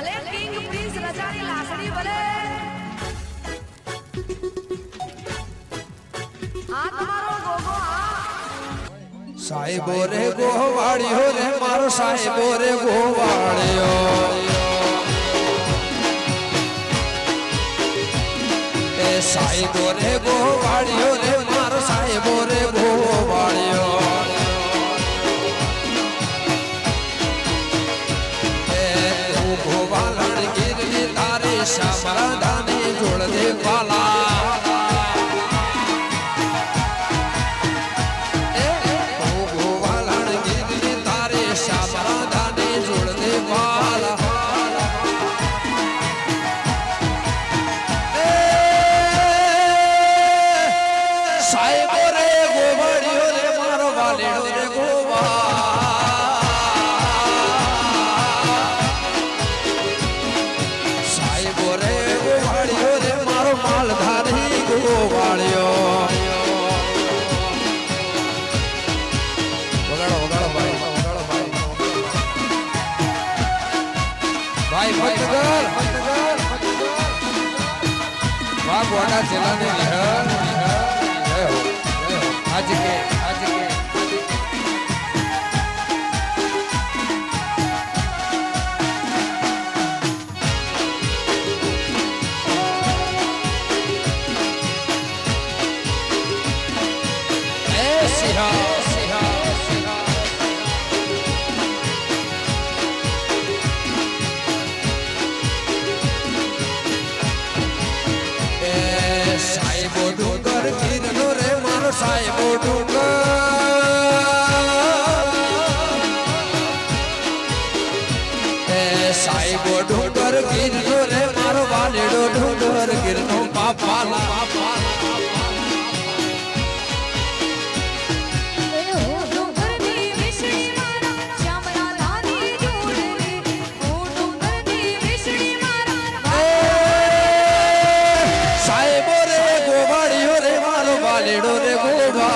ભલે king prince રજાની લાકડી ભલે આ તમારો ગોગો સાહેબો રે ગોવાળિયો રે મારો સાહેબો રે ગોવાળિયો એ સાહેબો રે ગોવાળિયો રે મારો સાહેબો રે ગોવાળિયો એ તું ગોવાળણ ગીરની તારે શામરાદાને જોડ દે પાલા वाह चला ने आज के साहेबो डूंगर गिरनो रे मारो साहेबो डूंगर साहेबो डूंगर गिरनो रे मारो वालेडो डूंगर गिरनो पापाला लेडो रे गोवा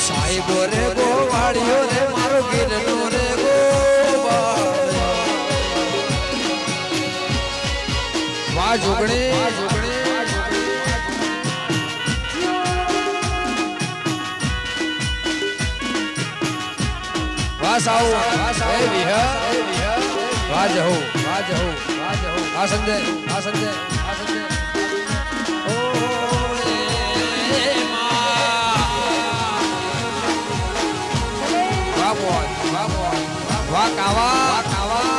साहिबो रे गोवाड़ियो रे मारो गिरनो रे गोवा वाह जुगड़े वाह साऊ ए विहा वाह जहो आ संजय ओ वाह कावा